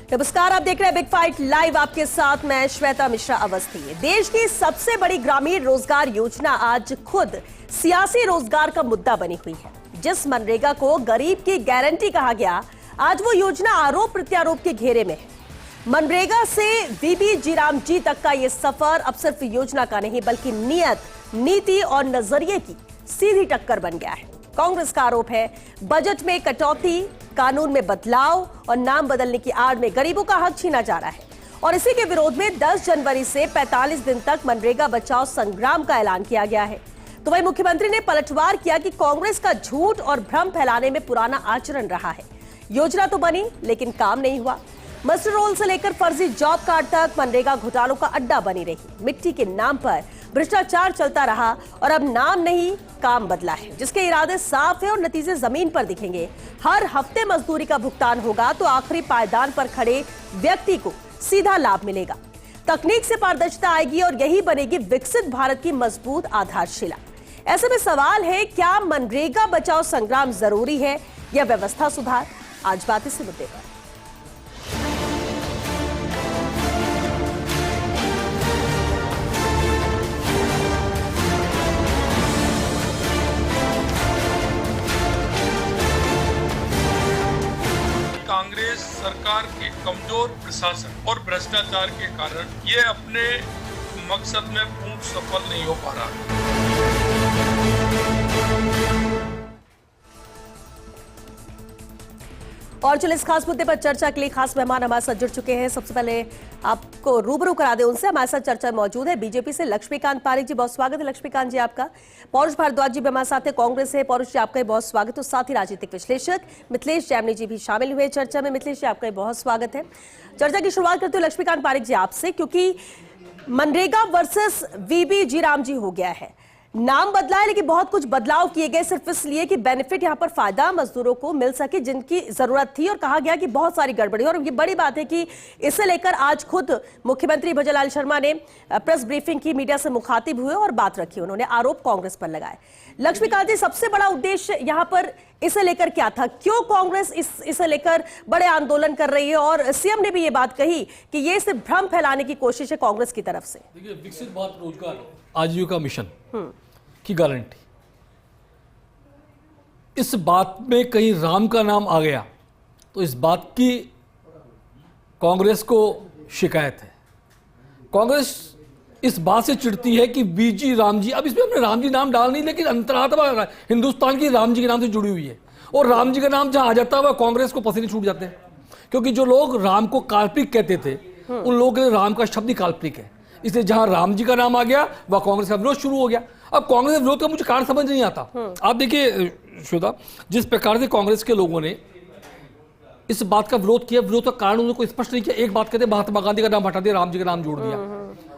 नमस्कार, आप देख रहे हैं बिग फाइट लाइव। आपके साथ मैं श्वेता मिश्रा अवस्थी। देश की सबसे बड़ी ग्रामीण रोजगार योजना आज खुद सियासी रोजगार का मुद्दा बनी हुई है। जिस मनरेगा को गरीब की गारंटी कहा गया, आज वो योजना आरोप प्रत्यारोप के घेरे में है। मनरेगा से वीबी जीराम जी तक का ये सफर अब सिर्फ योजना का नहीं बल्कि नियत, नीति और नजरिए की सीधी टक्कर बन गया है। कांग्रेस का आरोप है बजट में कटौती, कानून में बदलाव और नाम बदलने की आड़ में गरीबों का हक छीना जा रहा है। और इसी के विरोध में 10 जनवरी से 45 दिन तक मनरेगा बचाओ संग्राम का ऐलान किया गया है। तो वही मुख्यमंत्री ने पलटवार किया कि कांग्रेस का झूठ और भ्रम फैलाने में पुराना आचरण रहा है। योजना तो बनी लेकिन काम नहीं हुआ। मस्टर रोल से लेकर फर्जी जॉब कार्ड तक मनरेगा घोटालों का अड्डा बनी रही। मिट्टी के नाम पर भ्रष्टाचार चलता रहा और अब नाम नहीं, काम बदला है, जिसके इरादे साफ है और नतीजे जमीन पर दिखेंगे। हर हफ्ते मजदूरी का भुगतान होगा तो आखिरी पायदान पर खड़े व्यक्ति को सीधा लाभ मिलेगा। तकनीक से पारदर्शिता आएगी और यही बनेगी विकसित भारत की मजबूत आधारशिला। ऐसे में सवाल है, क्या मनरेगा बचाओ संग्राम जरूरी है या व्यवस्था सुधार? आज बात इसी मुद्दे पर। कांग्रेस सरकार के कमजोर प्रशासन और भ्रष्टाचार के कारण ये अपने मकसद में पूर्ण सफल नहीं हो पा रहा। और चलिए इस खास मुद्दे पर चर्चा के लिए खास मेहमान हमारे साथ जुड़ चुके हैं। सबसे पहले आपको रूबरू करा दे उनसे। हमारे साथ चर्चा में मौजूद है बीजेपी से लक्ष्मीकांत पारिक जी, बहुत स्वागत है लक्ष्मीकांत जी आपका। पौरुष भारद्वाज जी भी हमारे साथ है, कांग्रेस से। पौरुष जी आपका बहुत स्वागत है। साथ ही राजनीतिक विश्लेषक मिथिलेश जैमनी जी भी शामिल हुए चर्चा में। मिथिलेश जी आपका बहुत स्वागत है। चर्चा की शुरुआत करते हुए लक्ष्मीकांत पारिक जी आपसे, क्योंकि मनरेगा वर्सेस वीबी जीराम जी हो गया है। नाम बदला है लेकिन बहुत कुछ बदलाव किए गए सिर्फ इसलिए कि बेनिफिट यहां पर फायदा मजदूरों को मिल सके जिनकी जरूरत थी। और कहा गया कि बहुत सारी गड़बड़ी, और ये बड़ी बात है कि इसे लेकर आज खुद मुख्यमंत्री भजनलाल शर्मा ने प्रेस ब्रीफिंग की, मीडिया से मुखातिब हुए और बात रखी। उन्होंने आरोप कांग्रेस पर लगाए। लक्ष्मीकांत जी, सबसे बड़ा उद्देश्य यहां पर इसे लेकर क्या था? क्यों कांग्रेस इसे लेकर बड़े आंदोलन कर रही है? और सीएम ने भी ये बात कही कि ये सिर्फ भ्रम फैलाने की कोशिश है कांग्रेस की तरफ से। देखिए, विकसित भारत रोजगार आजीविका मिशन की गारंटी, इस बात में कहीं राम का नाम आ गया तो इस बात की कांग्रेस को शिकायत है। कांग्रेस इस बात से चिढ़ती है कि बीजी राम जी, अब इसमें हमने राम जी नाम डाल नहीं, लेकिन अंतरात्मा हिंदुस्तान की राम जी के नाम से जुड़ी हुई है। और राम जी का नाम जहां आ जाता है वह कांग्रेस को पसीने छूट जाते हैं, क्योंकि जो लोग राम को काल्पनिक कहते थे उन लोगों के लिए राम का शब्द ही काल्पनिक है। इसलिए जहां राम जी का नाम आ गया वह कांग्रेस का विरोध शुरू हो गया। अब कांग्रेस विरोध का मुझे कारण समझ नहीं आता। आप देखिए श्वेता, जिस प्रकार से कांग्रेस के लोगों ने इस बात का विरोध किया, विरोध का कारण उन्होंने स्पष्ट नहीं किया। एक बात कहते महात्मा गांधी का नाम हटा दिया, राम जी का नाम जोड़ दिया।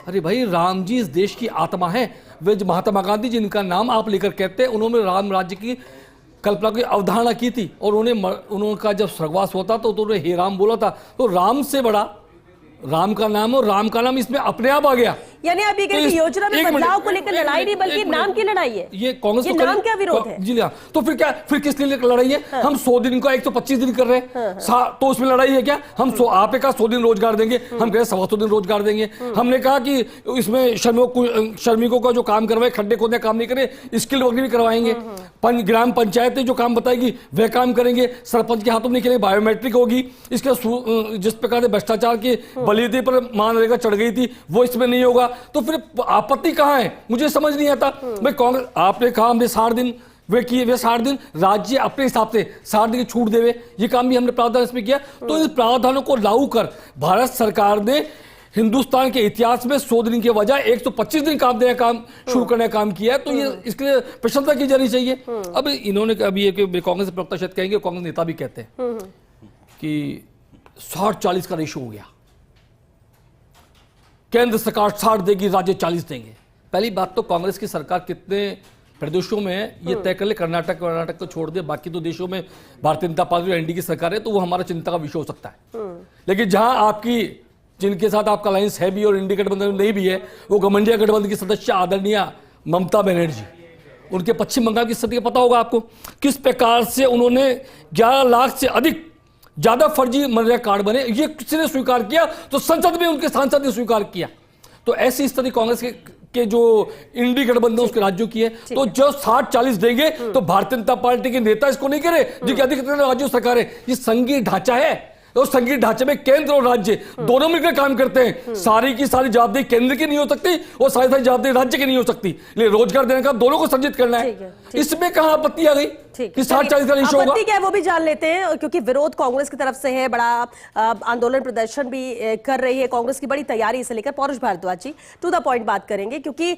अरे भाई, राम जी इस देश की आत्मा है। वे महात्मा गांधी जिनका नाम आप लेकर कहते हैं, उन्होंने राम राज्य की कल्पना की अवधारणा की थी। और उन्होंने जब स्वर्गवास होता तो उन्होंने हे राम बोला था। तो राम से बड़ा राम का नाम, और राम का नाम इसमें अपने आप आ गया। यानी आप ये कहते हैं योजना में बदलाव को लेकर लड़ाई नहीं बल्कि नाम की लड़ाई है। ये कांग्रेस को नाम क्या विरोध है? जी हाँ, तो फिर क्या, फिर किस लिए लड़ाई है? हम 100 दिन का 125 दिन कर रहे हैं, तो उसमें लड़ाई है क्या? हम आपने कहा 100 दिन रोजगार देंगे, हम कह रहे 125 दिन रोजगार देंगे। हमने कहा कि इसमें श्रमिकों का जो काम करवाए, खड्डे खोदने काम नहीं करे, स्किल वर्क भी करवाएंगे। ग्राम पंचायतें जो काम बताएगी वह काम करेंगे। सरपंच के हाथों में नहीं करेंगे, बायोमेट्रिक होगी। इसके जिस प्रकार से भ्रष्टाचार के बलियादी पर मनरेगा चढ़ गई थी वो इसमें नहीं होगा। तो फिर आपत्ति कहां है? मुझे समझ नहीं आता। भाई कांग्रेस, आपने कहा हमने 60 दिन वे किए, वे 60 दिन राज्य अपने हिसाब से 60 दिन की छूट देवे, ये काम भी हमने प्रावधान इसमें किया। तो इस प्रावधानों को लागू कर भारत सरकार ने हिंदुस्तान के इतिहास में 100 दिन के बजाय 125 दिन काम देने का शुरू करने का काम किया है। तो ये इसके लिए प्रशंसा की जानी चाहिए। अब इन्होंने अभी कांग्रेस प्रवक्ता शायद कहेंगे, कांग्रेस नेता भी कहते हैं कि 60-40 का रेशो हो गया, केंद्र सरकार 60 देगी, राज्य 40 देंगे। पहली बात तो कांग्रेस की सरकार कितने प्रदेशों में है ये तय कर ले। कर्नाटक को छोड़ दे, बाकी तो देशों में भारतीय जनता पार्टी और एनडीए की सरकार है, तो वो हमारा चिंता का विषय हो सकता है। लेकिन जहां आपकी, जिनके साथ आपका अलायंस है भी और इंडिया गठबंधन नहीं भी है, वो गठबंधन गठबंधन की सदस्य आदरणीय ममता बनर्जी, उनके पश्चिम बंगाल की स्थिति का पता होगा आपको, किस प्रकार से उन्होंने 11 लाख से अधिक ज्यादा फर्जी मनरेगा कार्ड बने, ये किसी स्वीकार किया तो संसद में उनके सांसद ने स्वीकार किया। तो ऐसी स्थिति कांग्रेस के जो इंडी गठबंधन उसके राज्यों की है। तो जो 60-40 देंगे तो भारतीय जनता पार्टी के नेता इसको नहीं करे, जिनकी अधिकतर राज्य सरकार है। ये संघीय ढांचा है और संघीय ढांचे में केंद्र और राज्य दोनों मिलकर काम करते हैं। सारी की सारी जवाबदेही केंद्र की नहीं हो सकती और सारी सारी जवाबदेही राज्य की नहीं हो सकती। लेकिन रोजगार देने का दोनों को संचित करना है। इसमें कहां आपत्ति आ गई कि 60-40 का इशू होगा? आपत्ति क्या है वो भी जान लेते हैं, क्योंकि विरोध कांग्रेस की तरफ से है, बड़ा आंदोलन प्रदर्शन भी कर रही है कांग्रेस की, बड़ी तैयारी इसे लेकर। पौरुष भारद्वाज जी, टू द पॉइंट बात करेंगे, क्योंकि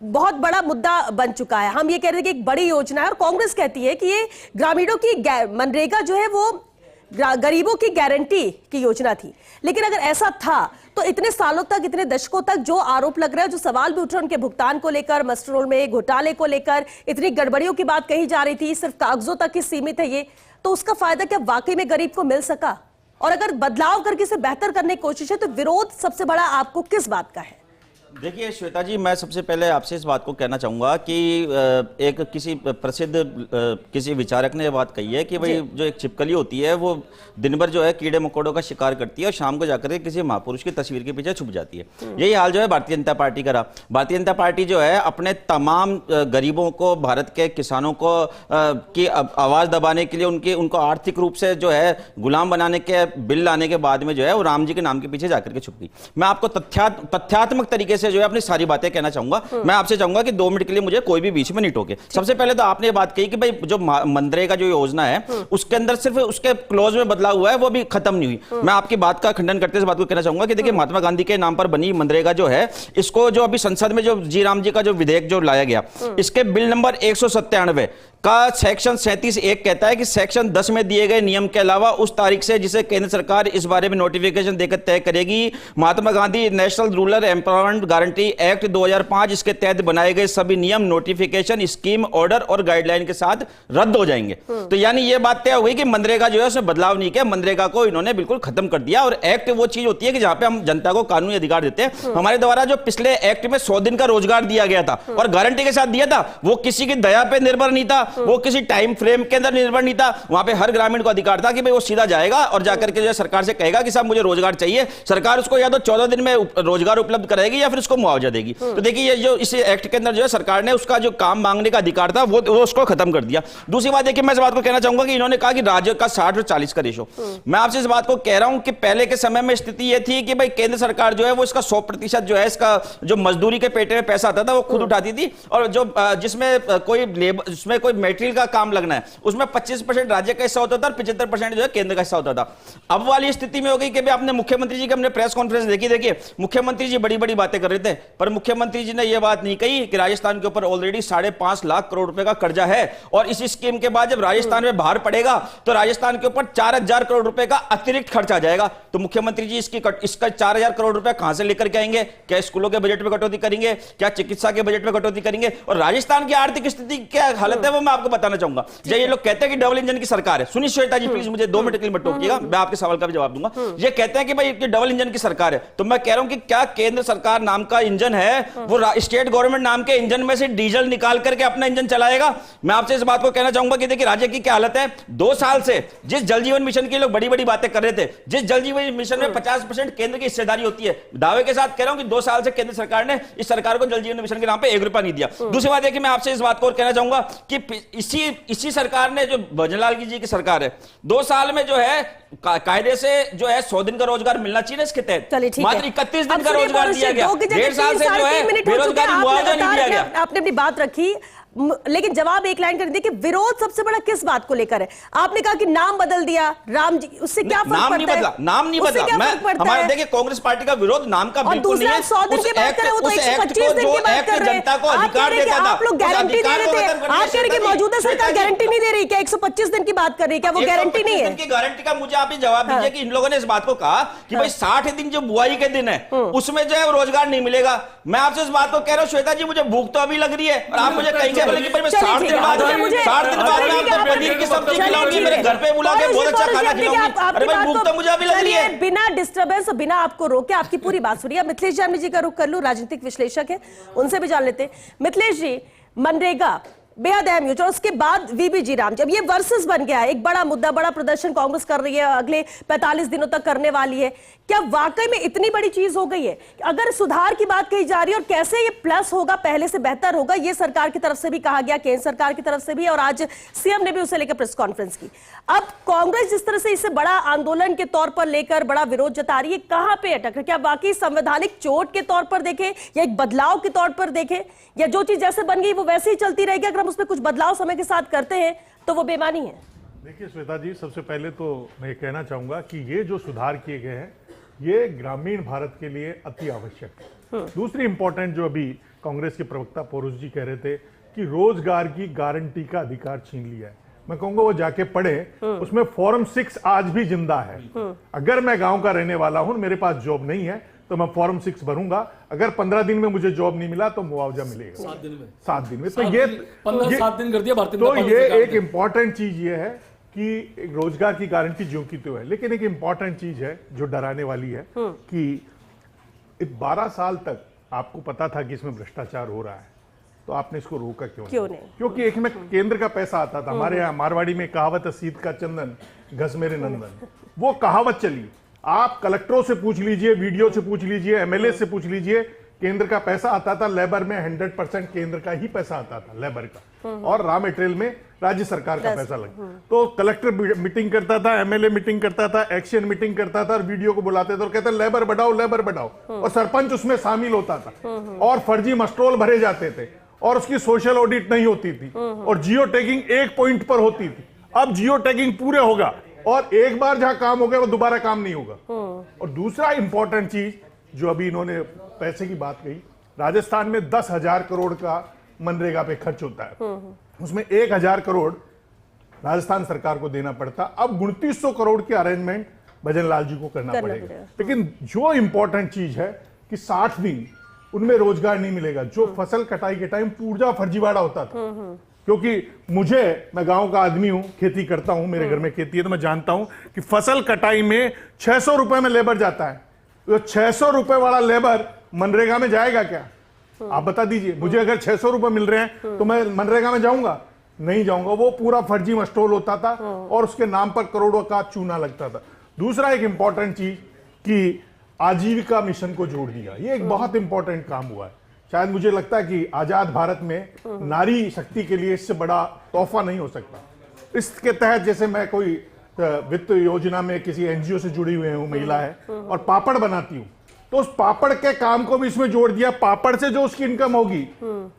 बहुत बड़ा मुद्दा बन चुका है। हम ये कह रहे थे कि एक बड़ी योजना है और कांग्रेस कहती है कि ये ग्रामीणों की मनरेगा जो है वो गरीबों की गारंटी की योजना थी। लेकिन अगर ऐसा था तो इतने सालों तक, इतने दशकों तक जो आरोप लग रहा है, जो सवाल भी उठ रहे हैं उनके भुगतान को लेकर, मस्टर रोल में घोटाले को लेकर इतनी गड़बड़ियों की बात कही जा रही थी, सिर्फ कागजों तक ही सीमित है ये, तो उसका फायदा क्या वाकई में गरीब को मिल सका? और अगर बदलाव करके इसे बेहतर करने की कोशिश है तो विरोध सबसे बड़ा आपको किस बात का है? देखिए श्वेता जी, मैं सबसे पहले आपसे इस बात को कहना चाहूँगा कि एक किसी प्रसिद्ध किसी विचारक ने बात कही है कि भाई जो एक छिपकली होती है वो दिन भर जो है कीड़े मकोड़ों का शिकार करती है और शाम को जाकर के किसी महापुरुष की तस्वीर के पीछे छुप जाती है। यही हाल जो है भारतीय जनता पार्टी का रहा। भारतीय जनता पार्टी जो है अपने तमाम गरीबों को, भारत के किसानों को की आवाज़ दबाने के लिए, उनको आर्थिक रूप से जो है गुलाम बनाने के बिल लाने के बाद में जो है वो राम जी के नाम के पीछे जाकर के छुप गई। मैं आपको तथ्यात्मक तरीके से जो है अपनी सारी बातें कहना चाहूंगा। मैं आपसे चाहूंगा कि 2 मिनट के लिए मुझे कोई भी बीच में नहीं टोके। सबसे पहले तो आपने बात कही कि भाई जो मनरेगा जो योजना है उसके अंदर सिर्फ उसके क्लॉज में बदलाव हुआ है, वो भी खत्म नहीं हुई। मैं आपकी बात का खंडन करते इस बात को कहना चाहूंगा कि देखिए महात्मा गांधी के नाम पर बनी मनरेगा जो है, इसको जो अभी संसद में जो जी राम जी का जो विधेयक जो लाया गया, इसके बिल नंबर 197 का सेक्शन 37(1) कहता है कि सेक्शन 10 में दिए गए नियम के अलावा उस तारीख से जिसे केंद्र सरकार इस बारे में नोटिफिकेशन देकर तय करेगी, Mahatma Gandhi national rural empowerment guarantee act 2005 इसके तहत बनाए गए सभी नियम, नोटिफिकेशन, स्कीम, ऑर्डर और गाइडलाइन के साथ रद्द हो जाएंगे। तो यानी यह बात तय हो गई कि मनरेगा जो है उसमें बदलाव नहीं किया, मनरेगा को इन्होंने बिल्कुल खत्म कर दिया। और एक्ट वो चीज होती है कि जहां पे हम जनता को कानूनी अधिकार देते हैं। हमारे द्वारा जो पिछले एक्ट में 100 दिन का रोजगार दिया गया था और गारंटी के साथ दिया था, वो किसी की दया पे निर्भर नहीं था, वो किसी टाइम फ्रेम के अंदर निर्भर नहीं था। वहां पे हर ग्रामीण को अधिकार था कि भाई वो सीधा जाएगा और जाकर के जो सरकार से कहेगा कि साहब मुझे रोजगार चाहिए, सरकार उसको या तो 14 दिन में रोजगार उपलब्ध कराएगी या फिर उसको मुआवजा देगी। तो देखिए ये जो इस एक्ट के अंदर जो है सरकार ने उसका जो काम मांगने का अधिकार था वो उसको खत्म कर दिया। दूसरी बात देखिए, मैं इस बात को कहना चाहूंगा कि इन्होंने कहा कि राज्य का 60 और 40 का रेशो। मैं आपसे इस बात को कह रहा हूं कि पहले के समय में स्थिति यह थी कि भाई केंद्र सरकार जो है वो इसका 100% जो है इसका जो मजदूरी के पेटे में पैसा आता था वो खुद उठाती थी, और जो जिसमें कोई लेबर, जिसमें कोई मेटेरियल का काम लगना है उसमें 25% राज्य का हिस्सा होता था और 75% जो है केंद्र का हिस्सा होता था। अब वाली स्थिति में हो गई कि भाई आपने मुख्यमंत्री जी की हमने प्रेस कॉन्फ्रेंस देखी, देखिए मुख्यमंत्री जी बड़ी बड़ी बातें कर रहे थे, पर मुख्यमंत्री जी ने यह बात नहीं कही कि राजस्थान के ऊपर ऑलरेडी 5.5 लाख करोड़ रुपए का कर्जा है और इस स्कीम के बाद जब राजस्थान में भार पड़ेगा तो राजस्थान के ऊपर 4,000 करोड़ रुपए का अतिरिक्त खर्च आ जाएगा। तो मुख्यमंत्री जी इसका 4,000 करोड़ रुपए कहां से लेकर के आएंगे? क्या स्कूलों के बजट में कटौती करेंगे? क्या चिकित्सा के बजट में कटौती करेंगे? और राजस्थान की आर्थिक स्थिति क्या हालत है वो मैं आपको बताना चाहूंगा। ये लोग कहते हैं कि डबल इंजन की सरकार है, सुनिए श्वेता जी प्लीज मुझे 2 मिनट के लिए मत टोकिएगा, मैं आपके सवाल का भी जवाब दूंगा। ये कहते हैं कि भाई ये डबल इंजन की सरकार है, तो मैं कह रहा हूं कि क्या केंद्र सरकार नाम का इंजन है वो स्टेट गवर्नमेंट नाम के इंजन में से डीजल निकाल करके अपना इंजन चलाएगा? मैं आपसे इस बात को कहना चाहूंगा कि देखिए राज्य की क्या हालत है। 2 साल से जिस जल जीवन मिशन की लोग बड़ी बड़ी बातें कर रहे थे, जिस जल जीवन मिशन में 50% केंद्र की हिस्सेदारी होती है, दावे के साथ कह रहा हूं कि 2 साल से केंद्र सरकार ने इस सरकार को जल जीवन मिशन के नाम पे 1 रुपया नहीं दिया। दूसरी बात है कि मैं आपसे इस बात को कहना चाहूंगा कि इसी सरकार ने जो भजनलाल जी की सरकार है, 2 साल में जो है कायदे से जो है 100 दिन का रोजगार मिलना चाहिए ना इसके तहत, मात्र 31 दिन का रोजगार दिया गया। 1.5 साल से जो है बेरोजगारी मुआवजा नहीं दिया गया। आपने अपनी बात रखी, लेकिन जवाब एक लाइन कर दिया कि विरोध सबसे बड़ा किस बात को लेकर है? आपने कहा कि नाम बदल दिया राम जी, उससे क्या फर्क पड़ता है? नाम नहीं बदला। हमारा देखिए कांग्रेस पार्टी का विरोध नाम का बिल्कुल नहीं है। 100 दिन की बात कर रहे हो तो 125 दिन की बात कर रहे हैं। जनता को अधिकार देता था, आप लोग गारंटी दे रहे थे, आप कह रहे कि मौजूदा सरकार गारंटी नहीं दे रही, क्या 125 दिन की बात कर रही है, क्या वो गारंटी नहीं है? गारंटी का मुझे आप जवाब दीजिए कि इन लोगों ने इस बात को कहा कि भाई 60 दिन जो बुआई के दिन है उसमें जो है रोजगार नहीं मिलेगा। मैं आपसे इस बात को कह रहा हूँ श्वेता जी, मुझे भूख तो अभी लग रही है और आप मुझे कहेंगे 60 दिन बाद मैं पनीर की सब्जी खिलाऊंगी, मेरे घर पे बुला के बहुत अच्छा खाना खिलाऊंगी। अरे भाई भूख तो मुझे अभी लग रही है। बिना डिस्टर्बेंस और बिना आपको रोके आपकी पूरी बात सुनिए। मिथिलेश जानवी जी का रुख कर लूं, राजनीतिक विश्लेषक है, उनसे भी जान लेते हैं। मिथिलेश जी, मनरेगा बेहद अहम न्यूज। और उसके बाद वीबीजी राम, जब ये वर्सेस बन गया, एक बड़ा मुद्दा, बड़ा प्रदर्शन कांग्रेस कर रही है, अगले 45 दिनों तक करने वाली है, क्या वाकई में इतनी बड़ी चीज हो गई है? अगर सुधार की बात कही जा रही है और कैसे ये प्लस होगा, पहले से बेहतर होगा, ये सरकार की तरफ से भी कहा गया, केंद्र सरकार की तरफ से भी, और आज सीएम ने भी उसे लेकर प्रेस कॉन्फ्रेंस की। अब कांग्रेस जिस तरह से इसे बड़ा आंदोलन के तौर पर लेकर बड़ा विरोध जता रही है, कहां पे अटक रहा है? क्या वाकई संवैधानिक चोट के तौर पर देखें या एक बदलाव के तौर पर देखें, या जो चीज जैसे बन गई वो वैसे ही चलती रहेगी? अगर हम उसमें कुछ बदलाव समय के साथ करते हैं तो वो बेमानी है। देखिए श्वेता जी, सबसे पहले तो मैं ये कहना चाहूंगा कि ये जो सुधार किए गए हैं ये ग्रामीण भारत के लिए अति आवश्यक है। दूसरी इंपॉर्टेंट जो अभी कांग्रेस के प्रवक्ता पौरुष जी कह रहे थे कि रोजगार की गारंटी का अधिकार छीन लिया है, मैं कहूंगा वो जाके पढ़े, उसमें फॉर्म 6 आज भी जिंदा है। अगर मैं गांव का रहने वाला हूं, मेरे पास जॉब नहीं है, तो मैं फॉर्म 6 भरूंगा। अगर 15 दिन में मुझे जॉब नहीं मिला तो मुआवजा मिलेगा 7 दिन में। तो ये 7 दिन कर दिया भारतीय तो जनता पार्टी ये सरकार एक ने। इंपॉर्टेंट चीज ये है कि एक रोजगार की गारंटी जो की तो है, लेकिन एक इंपॉर्टेंट चीज है जो डराने वाली है कि 12 साल तक आपको पता था कि इसमें भ्रष्टाचार हो रहा है, तो आपने इसको रोका क्यों नहीं? क्योंकि एक में केंद्र का पैसा आता था। हमारे यहाँ मारवाड़ी में कहावत है, सीत का चंदन घस मेरे नंदन, वो कहावत चली। आप कलेक्टरों से पूछ लीजिए, वीडियो से पूछ लीजिए, एमएलए से पूछ लीजिए, केंद्र का पैसा आता था। लेबर में 100% केंद्र का ही पैसा आता था, लेबर का, और रॉ मटेरियल में राज्य सरकार का पैसा लगा। तो कलेक्टर मीटिंग करता था, एमएलए मीटिंग करता था, एक्शन मीटिंग करता था, और वीडियो को बुलाते थे और कहते लेबर बढ़ाओ, लेबर बढ़ाओ, और सरपंच उसमें शामिल होता था, और फर्जी मस्ट्रोल भरे जाते थे, और उसकी सोशल ऑडिट नहीं होती थी, और जियो टैगिंग एक पॉइंट पर होती थी। अब जियो टैगिंग पूरे होगा, और एक बार जहां काम हो गया वो दोबारा काम नहीं होगा। और दूसरा इंपॉर्टेंट चीज जो अभी इन्होंने पैसे की बात कही, राजस्थान में 10,000 करोड़ का मनरेगा पे खर्च होता है, उसमें 1,000 करोड़ राजस्थान सरकार को देना पड़ता। अब 2900 करोड़ के अरेंजमेंट भजन लाल जी को करना पड़ेगा। लेकिन जो इंपॉर्टेंट चीज है कि 60 दिन उनमें रोजगार नहीं मिलेगा। जो फसल कटाई के टाइम पूर्जा फर्जीवाड़ा होता था, क्योंकि मैं गांव का आदमी हूं, खेती करता हूं, मेरे घर में खेती है, तो मैं जानता हूं कि फसल कटाई में 600 रुपए में लेबर जाता है। तो 600 रुपए वाला लेबर मनरेगा में जाएगा क्या? आप बता दीजिए। मुझे अगर 600 रुपए मिल रहे हैं तो मैं मनरेगा में जाऊंगा? नहीं जाऊंगा। वो पूरा फर्जी मस्टोल होता था और उसके नाम पर करोड़ों का चूना लगता था। दूसरा एक इंपॉर्टेंट चीज कि आजीविका मिशन को जोड़ दिया, ये एक बहुत इंपॉर्टेंट काम हुआ है। शायद मुझे लगता है कि आजाद भारत में नारी शक्ति के लिए इससे बड़ा तोहफा नहीं हो सकता। इसके तहत जैसे मैं कोई वित्त योजना में किसी एनजीओ से जुड़ी हुई हूं, महिला है, और पापड़ बनाती हूं, तो उस पापड़ के काम को भी इसमें जोड़ दिया। पापड़ से जो उसकी इनकम होगी,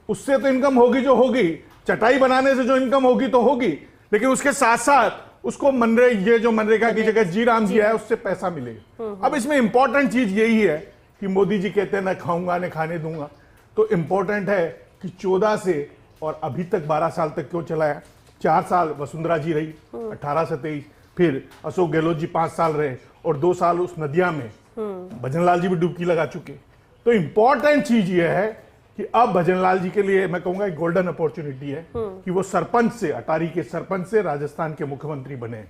उससे तो इनकम होगी जो होगी, चटाई बनाने से जो इनकम होगी तो होगी, लेकिन उसके साथ साथ उसको ये जो मनरेगा की जगह जी राम जी है, उससे पैसा मिलेगा। अब इसमें इंपॉर्टेंट चीज यही है कि मोदी जी कहते हैं ना खाऊंगा न खाने दूंगा, तो इंपॉर्टेंट है कि 14 से और अभी तक 12 साल तक क्यों चलाया? 4 साल वसुंधरा जी रही, 18 से 23, फिर अशोक गहलोत जी 5 साल रहे, और 2 साल उस नदिया में भजन लाल जी भी डुबकी लगा चुके। तो इंपॉर्टेंट चीज ये है कि अब भजन लाल जी के लिए मैं कहूंगा एक गोल्डन अपॉर्चुनिटी है कि वो सरपंच से, अटारी के सरपंच से राजस्थान के मुख्यमंत्री बने।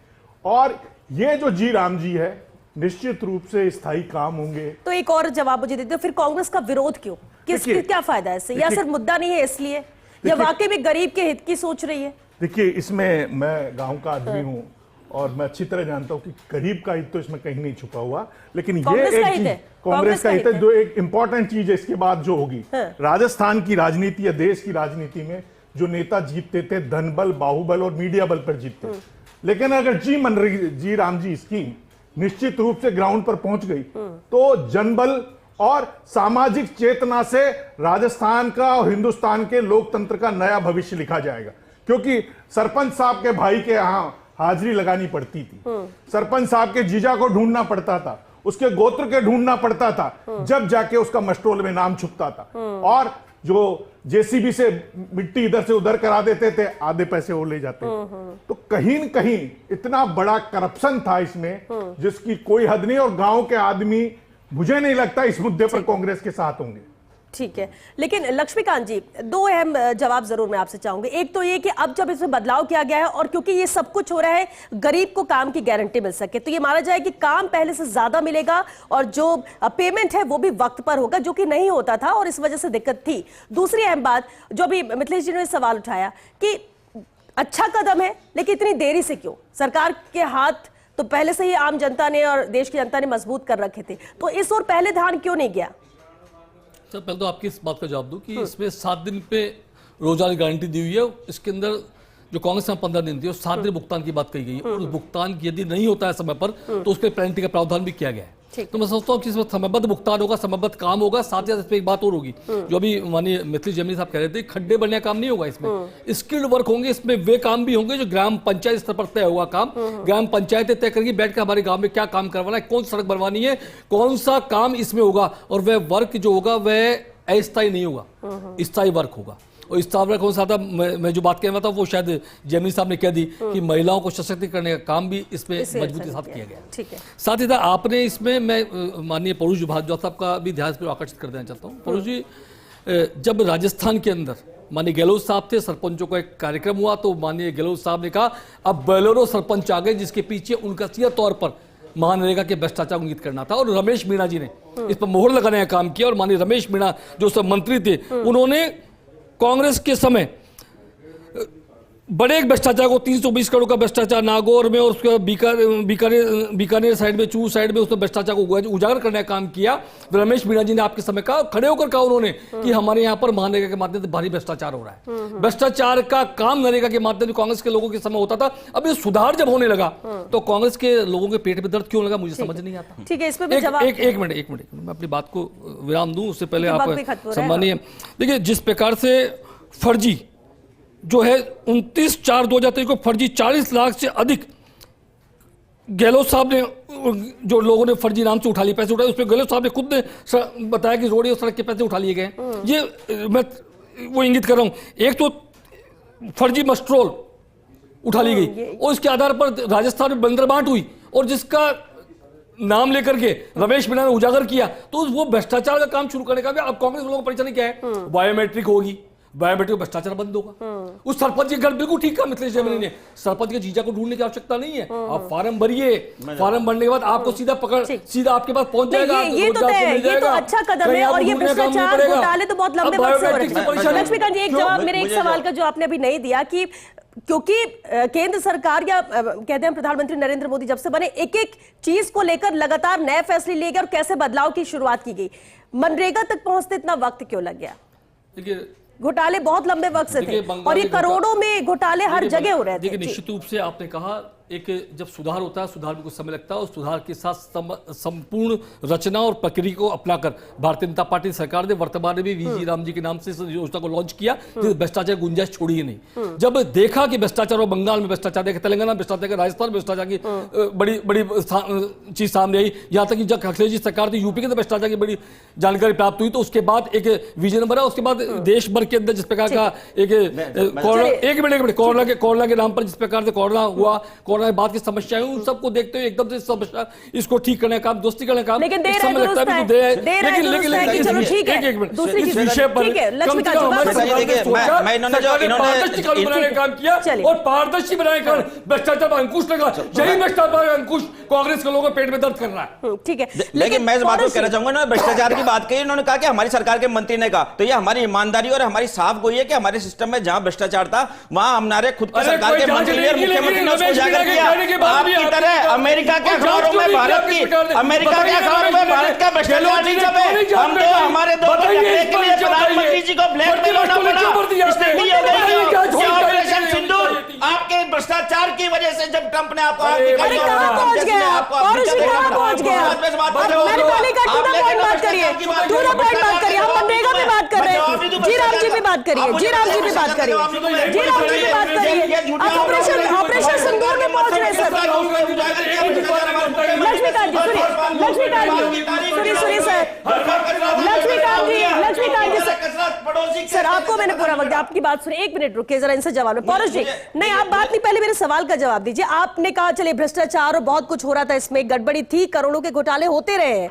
और ये जो जी राम जी है, निश्चित रूप से स्थायी काम होंगे। तो एक और जवाब मुझे देते हो, फिर कांग्रेस का विरोध क्यों? क्या फायदा है इससे? या सिर्फ मुद्दा नहीं है इसलिए, या वाकई में गरीब के हित की सोच रही है? देखिए, इसमें मैं गांव का आदमी हूं और मैं अच्छी तरह जानता हूं कि गरीब का हित तो इसमें कहीं नहीं छुपा हुआ, लेकिन ये एक चीज कांग्रेस का हित है। जो एक इंपॉर्टेंट चीज है इसके बाद जो होगी, राजस्थान की राजनीति या देश की राजनीति में जो नेता जीतते थे धन बल, बाहुबल और मीडिया बल पर जीतते, लेकिन अगर जी राम जी स्कीम निश्चित रूप से ग्राउंड पर पहुंच गई तो जनबल और सामाजिक चेतना से राजस्थान का और हिंदुस्तान के लोकतंत्र का नया भविष्य लिखा जाएगा। क्योंकि सरपंच साहब के भाई के यहाँ हाजिरी लगानी पड़ती थी, सरपंच साहब के जीजा को ढूंढना पड़ता था, उसके गोत्र के ढूंढना पड़ता था, जब जाके उसका मस्टोल में नाम छुपता था। और जो जेसीबी से मिट्टी इधर से उधर करा देते थे, आधे पैसे वो ले जाते थे। तो कहीं न कहीं इतना बड़ा करप्शन था इसमें जिसकी कोई हद नहीं। और गांव के आदमी, मुझे नहीं लगता इस मुद्दे पर कांग्रेस के साथ होंगे। ठीक है, लेकिन लक्ष्मीकांत जी, दो अहम जवाब जरूर मैं आपसे चाहूंगी। एक तो ये कि अब जब इसमें बदलाव किया गया है और क्योंकि ये सब कुछ हो रहा है गरीब को काम की गारंटी मिल सके, तो ये माना जाए कि काम पहले से ज्यादा मिलेगा और जो पेमेंट है वो भी वक्त पर होगा, जो कि नहीं होता था और इस वजह से दिक्कत थी। दूसरी अहम बात जो अभी मिथिलेश जी ने सवाल उठाया कि अच्छा कदम है लेकिन इतनी देरी से क्यों? सरकार के हाथ तो पहले से ही आम जनता ने और देश की जनता ने मजबूत कर रखे थे, तो इस ओर पहले ध्यान क्यों नहीं गया? सर पहले तो आपकी इस बात का जवाब दूं कि इसमें 7 दिन पे रोजगार की गारंटी दी हुई है। इसके अंदर जो कांग्रेस में 15 दिन थी और 7 दिन भुगतान की बात कही गई है और उस भुगतान यदि नहीं होता है समय पर तो उस पर पेनल्टी का प्रावधान भी किया गया है। तो मैं सोचता हूँ कि इसमें समयबद्ध भुगतान होगा, समयबद्ध काम होगा। साथ ही साथ इस पर एक बात और होगी जो अभी माननीय मिथिलेश जैमिनी साहब कह रहे थे, खड्डे बनने का काम नहीं होगा इसमें, स्किल्ड वर्क होंगे। इसमें वे काम भी होंगे जो ग्राम पंचायत स्तर पर तय हुआ काम, ग्राम पंचायतें तय करेगी बैठ कर हमारे गांव में क्या काम करवाना है, कौन सड़क बनवानी है, कौन सा काम इसमें होगा। और वह वर्क जो होगा वह अस्थायी नहीं होगा, स्थायी वर्क होगा। और स्थायी वर्क हो साथ मैं जो बात कह रहा था वो शायद जैमिनी साहब ने कह दी कि महिलाओं को सशक्त करने का काम भी इसमें मजबूती के साथ किया गया। ठीक है, साथ ही साथ आपने इसमें मैं माननीय परूष भारद्वाज साहब का भी ध्यान पर आकर्षित कर देना चाहता हूँ। परूष जी, जब राजस्थान के अंदर माननीय गहलोत साहब थे, सरपंचों का एक कार्यक्रम हुआ तो माननीय गहलोत साहब ने कहा अब बोलेरो सरपंच आ गए, जिसके पीछे उनका सीधा तौर पर महानरेगा के भ्रष्टाचार को इंगित करना था। और रमेश मीणा जी ने इस पर मोहर लगाने का काम किया और माननीय रमेश मीणा जो सब मंत्री थे उन्होंने कांग्रेस के समय बड़े एक भ्रष्टाचार को 320 करोड़ का भ्रष्टाचार नागौर में और उसके बीकानेर साइड में, चूरू साइड में उसने भ्रष्टाचार को उजागर करने का काम किया। रमेश मीणा जी ने आपके समय कहा, खड़े होकर कहा उन्होंने कि हमारे यहाँ पर महानरेगा के माध्यम से भारी भ्रष्टाचार हो रहा है। भ्रष्टाचार का काम नरेगा के माध्यम से कांग्रेस के लोगों के समय होता था। अब ये सुधार जब होने लगा तो कांग्रेस के लोगों के पेट में दर्द क्यों लगा मुझे समझ नहीं आता। ठीक है, इसमें भी जवाब एक मिनट मैं अपनी बात को विराम दूं उससे पहले आप सम्मानीय देखिए, जिस प्रकार से फर्जी जो है 29/4/2023 को फर्जी 40 लाख से अधिक गहलोत साहब ने, जो लोगों ने फर्जी नाम से उठा लिए पैसे उठाए, उसमें गहलोत साहब ने खुद ने बताया कि रोड और सड़क के पैसे उठा लिए गए। ये मैं वो इंगित कर रहा हूं। एक तो फर्जी मस्ट्रोल उठा ली गई और इसके आधार पर राजस्थान में बंदरबांट हुई और जिसका नाम लेकर के रमेश मीणा ने उजागर किया, तो वो भ्रष्टाचार का काम शुरू करने का भी अब कांग्रेस लोगों को परेशानी क्या है, बायोमेट्रिक होगी, बायोमेट्रिक भ्रष्टाचार बंद होगा। उस सरपंच के घर बिल्कुल ठीक कहा मिथिलेश जैमिनी ने, सरपंच के जीजा को ढूंढने की आवश्यकता नहीं है, आप फार्म भरिए, फार्म भरने के बाद आपको सीधा पकड़ सीधा आपके पास पहुंच जाएगा। ये तो अच्छा कदम है और ये भ्रष्टाचार घोटाले तो बहुत लंबे वक्त से हो रहे हैं। लक्ष्मीकांत जी, एक जवाब मेरे एक सवाल का जो आपने अभी नहीं दिया कि क्योंकि केंद्र सरकार या कहते हैं प्रधानमंत्री नरेंद्र मोदी जब से बने एक एक चीज को लेकर लगातार नए फैसले लिए गए और कैसे बदलाव की शुरुआत की गई, मनरेगा तक पहुंचते इतना वक्त क्यों लग गया? देखिए, घोटाले बहुत लंबे वक्त से थे और ये करोड़ों में घोटाले हर जगह हो रहे थे। देखिए, निश्चित रूप से आपने कहा एक जब सुधार होता है, सुधार में कुछ समय लगता है और सुधार के साथ संपूर्ण रचना और प्रक्रिया को अपनाकर भारतीय जनता पार्टी सरकार ने वर्तमान में भी वीजी राम जी के नाम से योजना को लॉन्च किया, भ्रष्टाचार की गुंजाइश छोड़ी ही नहीं। जब देखा कि भ्रष्टाचार और बंगाल में भ्रष्टाचार देखा, तेलंगाना में भ्रष्टाचार, राजस्थान में भ्रष्टाचार की बड़ी चीज सामने आई, यहाँ तक कि जब अखिलेश जी सरकार थी यूपी के अंदर भ्रष्टाचार की बड़ी जानकारी प्राप्त हुई, तो उसके बाद एक विजन बना। उसके बाद देश भर के अंदर जिस प्रकार का एक मिनट कोरोना के नाम पर जिस प्रकार से कोरोना हुआ, कोरोना के बाद की समस्याएं, उन सबको देखते हुए एकदम से समस्या इसको ठीक करने का काम, दोस्ती करने का काम, लेकिन समय लगता है, लेकिन इस विषय पर काम किया और पारदर्शी बनाने का भ्रष्टाचार पर अंकुश लगा। यही भ्रष्टाचार पर अंकुश कांग्रेस के लोगों को पेट में दर्द कर रहा है। ठीक है, लेकिन मैं इस बात को कहना चाहूंगा ना, भ्रष्टाचार की बात कही, उन्होंने कहा कि हमारी सरकार के मंत्री ने कहा, तो ये हमारी ईमानदारी और हमारी साफ गोई है कि हमारे सिस्टम में जहां भ्रष्टाचार था वहां हमारे खुद की सरकार के मंत्री और मुख्यमंत्री ने उसको उजागर किया। आपकी तरह अमेरिका के अखबारों में भारत की का भ्रष्टाचार नहीं छपे, हम तो हमारे दो के लिए प्रधानमंत्री जी को ब्लैकमेल होना पड़ा। इसलिए ऑपरेशन सिंदूर आपके भ्रष्टाचार की वजह से जब ट्रंप ने आपको ऑपरेशन सिंदूर में पहुंच रहे सर। लक्ष्मीकांत जी सर, आपको मैंने पूरा वक्त आपकी बात सुनी, एक मिनट रुकिए जरा, इनसे जवाब में। पौरुष जी, नहीं आप बात नहीं, पहले मेरे सवाल का जवाब दीजिए। आपने कहा चलिए भ्रष्टाचार और बहुत कुछ हो रहा था, इसमें गड़बड़ी थी, करोड़ों के घोटाले होते रहे हैं,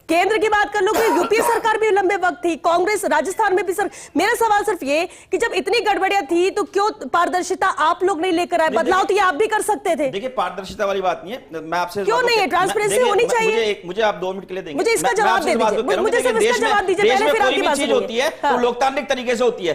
केंद्र की बात कर लो कि यूपीए सरकार भी लंबे वक्त थी, कांग्रेस राजस्थान में भी सर। मेरा सवाल सिर्फ ये कि जब इतनी गड़बड़ियां थी तो क्यों पारदर्शिता आप लोग नहीं लेकर आए? बदलाव तो ये आप भी कर सकते थे। देखिए पारदर्शिता वाली बात नहीं है, मैं आपसे क्यों नहीं है? ट्रांसपेरेंसी होनी चाहिए। मुझे आप 2 मिनट के लिए देंगे, मुझे इसका जवाब दे दीजिए, मुझे सिर्फ इसका जवाब दीजिए, पहले फिर आपकी बात चीज होती है तो लोकतांत्रिक तरीके से होती है।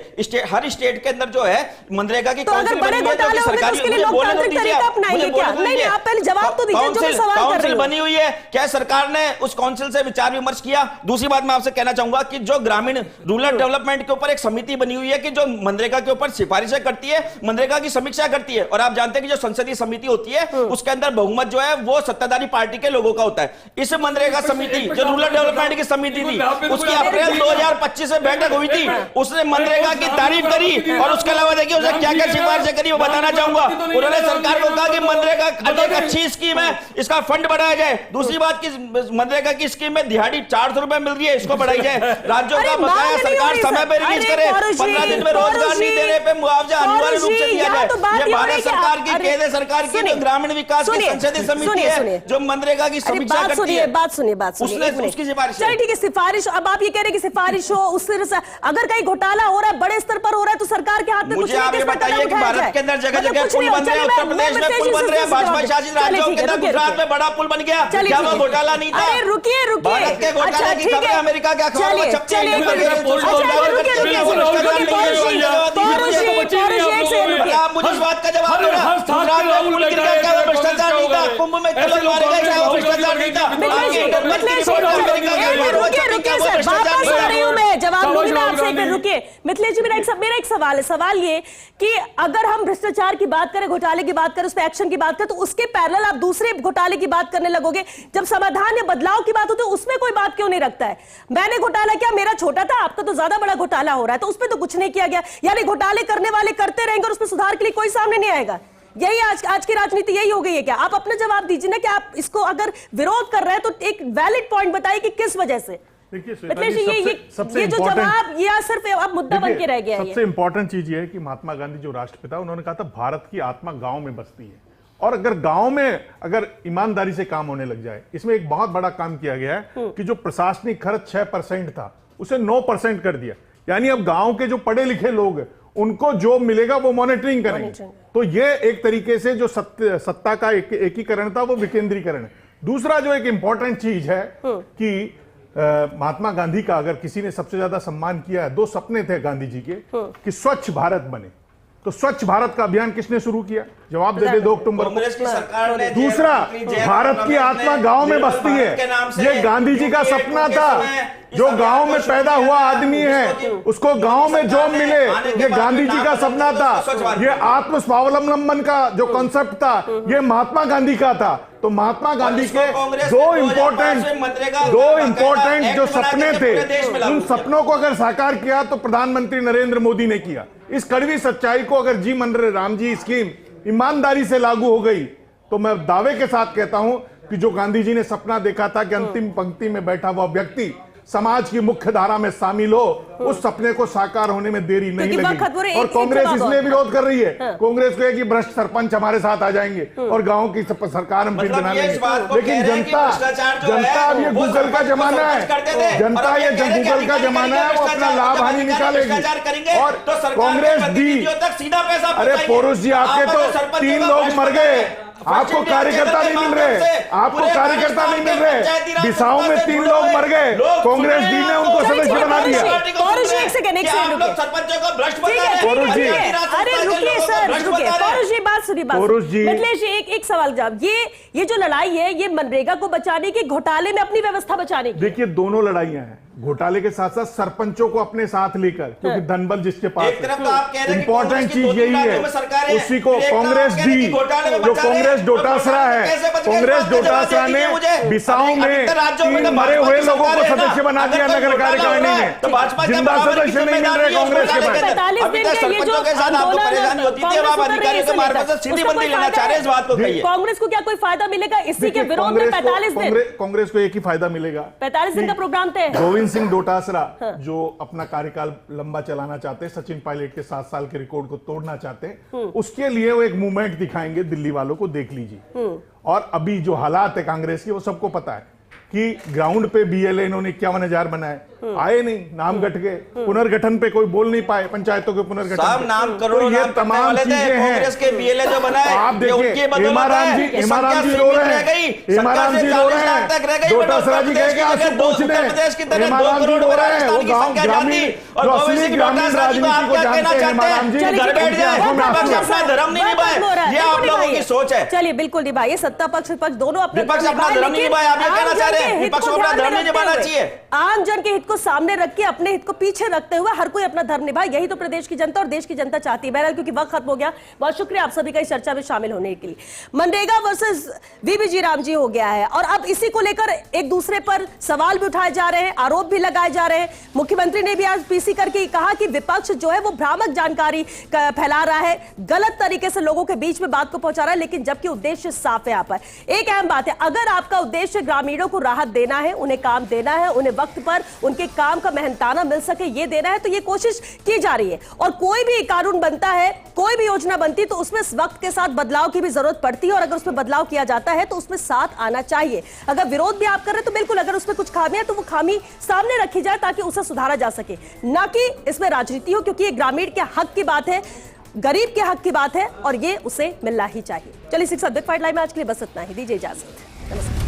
हर स्टेट के अंदर जो है मनरेगा की तो अगर बड़े घोटाले होंगे तो उसके लिए लोकतांत्रिक तरीका अपनाएंगे क्या? नहीं, आप पहले जवाब तो दीजिए जो मैं सवाल कर रही हूं। बनी हुई है, क्या सरकार ने उस काउंसिल से विचार विमर्श किया? दूसरी बात मैं आपसे कहना चाहूंगा कि जो ग्रामीण रूरल डेवलपमेंट के ऊपर एक समिति बनी हुई है कि जो मनरेगा के ऊपर सिफारिशें करती है, मनरेगा की समीक्षा करती है, और आप जानते हैं कि जो संसदीय समिति होती है उसके अंदर बहुमत जो है वो सत्ताधारी पार्टी के लोगों का होता है। इस मनरेगा समिति जो रूरल डेवलपमेंट की समिति थी उसकी अप्रैल 2025 में बैठक हुई थी, उसने मनरेगा की तारीफ करी और उसके अलावा देखिए उसने क्या क्या सिफारिशें करी वो बताना चाहूंगा। उन्होंने सरकार को कहा कि मनरेगा एक अच्छी स्कीम है, इसका फंड बढ़ाया जाए। दूसरी बात की मनरेगा की स्कीम में दिहाड़ी 400 रुपए मिल रही है, इसको बढ़ाई जाए। राज्यों का बकाया सरकार समय पर रिलीज करे, 15 दिन में रोजगार नहीं देने पे मुआवजा अनिवार्य रूप से दिया जाए। ये भारत सरकार की, केंद्र सरकार की जो ग्रामीण विकास की संसदीय समिति है जो मनरेगा की समीक्षा करती है, बात सुनिए उसकी सिफारिश। चलिए ठीक है, सिफारिश। अब आप ये कह रहे हैं कि सिफारिश हो, उससे अगर कहीं घोटाला हो रहा है, बड़े स्तर पर हो रहा है, तो सरकार के हाथ में कुछ मुझे आप ये बताइए कि भारत के अंदर जगह जगह पुल बन रहे हैं, उत्तर प्रदेश में पुल बन रहे हैं, भाजपा शासित राज्यों के अंदर गुजरात में बड़ा पुल बन गया, क्या वो घोटाला नहीं था? अरे रुकिए भारत के घोटाले की खबरें अमेरिका के अखबारों में छपती हैं। आप मुझे इस बात का जवाब दो ना, गुजरात में पुल गिर गया, क्या वो भ्रष्टाचार नहीं था? कुंभ में लोग मारे गए, क्या वो भ्रष्टाचार नहीं था? जवाब लूंगी मैं आपसे, फिर रुकिए मिथिलेश जी। मेरा एक सवाल है। सवाल ये कि अगर हम भ्रष्टाचार की बात करें, घोटाले की बात करें, उस पर एक्शन की बात करें, तो उसके पैरेलल आप दूसरे घोटाले की बात करने लगोगे। जब समाधान या बदलाव की बात होती है उसमें कोई बात क्यों नहीं रखता है? मैंने घोटाला किया, मेरा छोटा था, आपका तो ज्यादा बड़ा घोटाला हो रहा है, तो उसमें तो कुछ नहीं किया गया। यानी घोटाले करने वाले करते रहेंगे और उसमें सुधार के लिए कोई सामने नहीं आएगा। यही आज की राजनीति यही हो गई है क्या? आप अपना जवाब दीजिए ना कि आप इसको अगर विरोध कर रहे हैं तो एक वैलिड पॉइंट बताइए कि किस वजह से। देखिए ये जो जवाब या सिर्फ अब मुद्दा बन के रह गया है। सबसे इंपॉर्टेंट चीज ये है कि महात्मा गांधी जो राष्ट्रपिता, उन्होंने कहा था भारत की आत्मा गांव में बसती है, और अगर गांव में अगर ईमानदारी से काम होने लग जाए, इसमें एक बहुत बड़ा काम किया गया है कि जो प्रशासनिक खर्च 6% था उसे 9% कर दिया। यानी अब गांव के जो पढ़े लिखे लोग हैं उनको जो मिलेगा वो मॉनिटरिंग करेंगे। तो ये एक तरीके से जो सत्ता का एकीकरण था वो विकेंद्रीकरण है। दूसरा जो एक इंपॉर्टेंट चीज है कि महात्मा गांधी का अगर किसी ने सबसे ज्यादा सम्मान किया है, 2 सपने थे गांधी जी के कि स्वच्छ भारत बने। तो स्वच्छ भारत का अभियान किसने शुरू किया? जवाब दे दे 2 अक्टूबर को। दूसरा, भारत की आत्मा गांव में बसती है, ये गांधी जी का सपना था। जो गांव में पैदा हुआ आदमी है उसको गांव में जॉब मिले, ये गांधी जी का सपना था। ये आत्म स्वावलंबन का जो कॉन्सेप्ट था ये महात्मा गांधी का था। तो महात्मा गांधी के दो इंपॉर्टेंट जो सपने थे, उन सपनों को अगर साकार किया तो प्रधानमंत्री नरेंद्र मोदी ने किया। इस कड़वी सच्चाई को अगर जी मन राम जी स्कीम ईमानदारी से लागू हो गई तो मैं दावे के साथ कहता हूं कि जो गांधी जी ने सपना देखा था कि अंतिम पंक्ति में बैठा हुआ व्यक्ति समाज की मुख्य धारा में शामिल हो, उस सपने को साकार होने में देरी नहीं लगेगी। और कांग्रेस इसलिए विरोध कर रही है, कांग्रेस को है कि भ्रष्ट सरपंच हमारे साथ आ जाएंगे और गांव की सरकार हम फिर बना लेंगे। लेकिन जनता अब ये गूगल का जमाना है, जनता ये गूगल का जमाना है, वो अपना लाभ हानि निकालेगी। और कांग्रेस दी, अरे पौरुष जी आपके तो 3 लोग मर गए, आपको कार्यकर्ता नहीं मिल रहे, आपको कार्यकर्ता नहीं मिल रहे। बिसाऊ में 3 लोग मर गए, कांग्रेस दी ने उनको सदस्य बना दिया। एक सवाल जवाब, ये जो लड़ाई है ये मनरेगा को बचाने की, घोटाले में अपनी व्यवस्था बचाने की। देखिए दोनों लड़ाइयां हैं, घोटाले के साथ साथ सरपंचों को अपने साथ लेकर, क्योंकि धनबल जिसके पास है। इंपॉर्टेंट चीज यही है, उसी को कांग्रेस दी, जो कांग्रेस डोटासरा है, कांग्रेस डोटासरा ने बिसाऊ में 3 मरे हुए लोगों को सदस्य बना दिया नगर कार्यकारिणी में। जिंदा सदस्य नहीं मिल रहे कांग्रेस के पास। कांग्रेस को क्या कोई फायदा मिलेगा इससी के विरोध में? 45 दिन कांग्रेस को एक ही फायदा मिलेगा, 45 दिन का प्रोग्राम तय। गोविंद सिंह डोटासरा जो अपना कार्यकाल लंबा चलाना चाहते हैं, सचिन पायलट के 7 साल के रिकॉर्ड को तोड़ना चाहते हैं, उसके लिए वो एक मूवमेंट दिखाएंगे, दिल्ली वालों को देख लीजिए। और अभी जो हालात है कांग्रेस की वो सबको पता है। कि ग्राउंड पे बीएलए इन्होंने 51,000 बनाए, आए नहीं, नाम गट गए, पुनर्गठन पे कोई बोल नहीं पाए, पंचायतों के पुनर्गठन साहब पे। नाम करोड़ों तो ये नाम करने तमाम वाले थे, चीजें हैं। कांग्रेस के बीएलए जो बनाए, आप ये उनकी देखिए बदौलत हेमाराम है। जी ये हेमाराम संख्या जी रो सीमित रहे रह गई, हैं, हेमाराम जी रो 40 रहे लाख तक रह हैं, गई, डॉक्टर उत्तर सराजी कह के आंसू प्रदेश पोंछ उत्तर प्रदेश की रहे, तरह हेमाराम 2 जी करोड़ रो रहे हैं, राजस्थान वो की गांव संख्या ग्रामीण जानती और जो ओवैसी असली की ग्रामीण डॉक्टर सराजी को राजनीति आप को क्या जानते कहना हैं, चाहते हेमाराम जी हैं? घर बैठ जाए, आंखों में विपक्ष आंसू है। अपना धर्म नहीं निभाए, ये आप लोगों की सोच है। चलिए बिल्कुल निभाइए, सत्ता पक्ष विपक्ष दोनों अपना विपक्ष धर्म अपना निभाए, धर्म नहीं लेकिन निभाए, आप ये आम कहना जन चाह रहे के हैं, हित विपक्ष को को अपना ध्यान में धर्म नहीं रखते निभाना हुए, चाहिए। आम जन के हित को सामने रख के अपने हित को पीछे रखते हुए हर कोई अपना धर्म निभाए, यही तो प्रदेश की जनता और देश की जनता चाहती है। बहरहाल क्योंकि वक्त खत्म हो गया, बहुत शुक्रिया आप सभी का इस चर्चा में शामिल होने के लिए। मनरेगा वर्सेस वीबीजी राम जी हो गया है और अब इसी को लेकर एक दूसरे पर सवाल भी उठाए जा रहे हैं, आरोप भी लगाए जा रहे हैं। मुख्यमंत्री ने भी आज पीसी करके कहा कि विपक्ष जो है वो भ्रामक जानकारी फैला रहा है, गलत तरीके से लोगों के बीच में बात को पहुंचा रहा है, लेकिन जबकि उद्देश्य साफ है। यहाँ पर एक अहम बात है, अगर आपका उद्देश्य ग्रामीणों को राहत देना है, उन्हें काम देना है, उन्हें वक्त पर उनके काम का मेहनताना मिल सके ये देना है, तो ये कोशिश की जा रही है। और कोई भी कानून बनता है, कोई भी योजना बनती है तो उसमें वक्त के साथ बदलाव की भी जरूरत पड़ती है और अगर उसमें बदलाव किया जाता है तो उसमें साथ आना चाहिए। अगर विरोध भी आप कर रहे हैं तो बिल्कुल, अगर उसमें कुछ खामियां तो वो खामी सामने रखी जाए ताकि उसे सुधारा जा सके, ना कि इसमें राजनीति हो, क्योंकि ये ग्रामीण के हक की बात है, गरीब के हक की बात है और ये उसे मिलना ही चाहिए। चलिए 6 बिग फाइट लाइव में आज के लिए बस इतना ही, दीजिए इजाजत, नमस्कार।